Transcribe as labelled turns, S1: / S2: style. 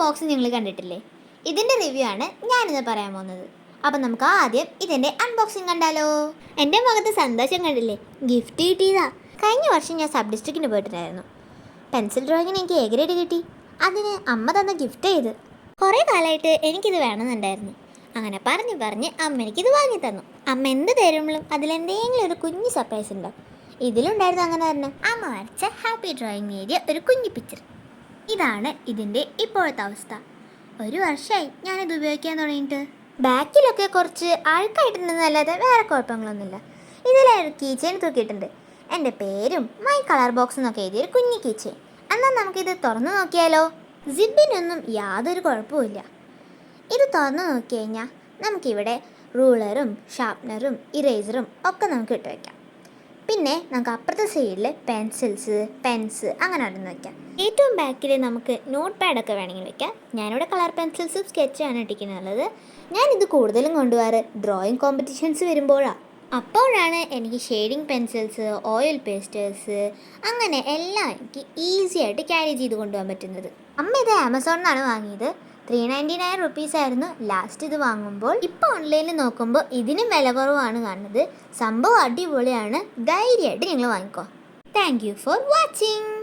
S1: Box നിങ്ങൾ കണ്ടിട്ടില്ലേ? ഇതിൻ്റെ റിവ്യൂ ആണ് ഞാനിന്ന് പറയാൻ പോകുന്നത്. അപ്പം നമുക്ക് ആദ്യം ഇതിൻ്റെ അൺബോക്സിങ് കണ്ടാലോ. എൻ്റെ മുഖത്ത് സന്തോഷം കണ്ടില്ലേ? ഗിഫ്റ്റ് കിട്ടിയതാ. കഴിഞ്ഞ വർഷം ഞാൻ സബ് ഡിസ്ട്രിക്റ്റിന് പോയിട്ടുണ്ടായിരുന്നു. പെൻസിൽ ഡ്രോയിങ്ങിന് എനിക്ക് എ ഗ്രേഡ് കിട്ടി. അതിന് അമ്മ തന്ന ഗിഫ്റ്റ് ചെയ്ത്. കുറേ കാലമായിട്ട് എനിക്കിത് വേണമെന്നുണ്ടായിരുന്നു. അങ്ങനെ പറഞ്ഞ് അമ്മ എനിക്കിത് വാങ്ങി തന്നു. അമ്മ എന്ത് തരുമ്പോഴും അതിലെന്തെങ്കിലും ഒരു കുഞ്ഞു സർപ്രൈസ് ഉണ്ടാവും. ഇതിലുണ്ടായിരുന്നു അങ്ങനെ തന്നെ. അമ്മ വരച്ച ഹാപ്പി ഡ്രോയിങ് ഏരിയ ഒരു കുഞ്ഞു പിക്ചർ. ഇതാണ് ഇതിൻ്റെ ഇപ്പോഴത്തെ അവസ്ഥ. ഒരു വർഷമായി ഞാനിത് ഉപയോഗിക്കാൻ തുടങ്ങിയിട്ട്. ബാക്കിലൊക്കെ കുറച്ച് അഴുക്കായിട്ടുണ്ടെന്നല്ലാതെ വേറെ കുഴപ്പങ്ങളൊന്നുമില്ല. ഇതിലൊരു കീ ചെയിൻ തൂക്കിയിട്ടുണ്ട്. എൻ്റെ പേരും മൈ കളർ ബോക്സ് എന്നൊക്കെ എഴുതിയൊരു കുഞ്ഞു കീ ചെയിൻ. എന്നാൽ നമുക്കിത് തുറന്നു നോക്കിയാലോ. സിബിനൊന്നും യാതൊരു കുഴപ്പമില്ല. ഇത് തുറന്നു നോക്കി കഴിഞ്ഞാൽ നമുക്കിവിടെ റൂളറും ഷാർപ്നറും ഇറേസറും ഒക്കെ നമുക്ക് ഇട്ട് വയ്ക്കാം. പിന്നെ നമുക്ക് അപ്പുറത്തെ സൈഡിൽ പെൻസിൽസ്, പെൻസ് അങ്ങനെ അടന്ന് വയ്ക്കാം. ഏറ്റവും ബാക്കിൽ നമുക്ക് നോട്ട് പാഡൊക്കെ വേണമെങ്കിൽ വയ്ക്കാം. ഞാനിവിടെ കളർ പെൻസിൽസും സ്കെച്ചാണ് ഇട്ടിരിക്കുന്നത്. ഞാനിത് കൂടുതലും കൊണ്ടുപോകാറ് ഡ്രോയിങ് കോമ്പറ്റീഷൻസ് വരുമ്പോഴാണ്. അപ്പോഴാണ് എനിക്ക് ഷെയ്ഡിങ് പെൻസിൽസ്, ഓയിൽ പേസ്റ്റേഴ്സ് അങ്ങനെ എല്ലാം എനിക്ക് ഈസി ആയിട്ട് ക്യാരി ചെയ്ത് കൊണ്ടുപോകാൻ പറ്റുന്നത്. അമ്മ ഇത് ആമസോണിൽ നിന്നാണ് വാങ്ങിയത്. 399 റുപ്പീസ് ആയിരുന്നു ലാസ്റ്റ് ഇത് വാങ്ങുമ്പോൾ. ഇപ്പോൾ ഓൺലൈനിൽ നോക്കുമ്പോൾ ഇതിനും വില കുറവാണ് കാണുന്നത്. സംഭവം അടിപൊളിയാണ്. ധൈര്യമായിട്ട് നിങ്ങൾ വാങ്ങിക്കോ. Thank you for watching.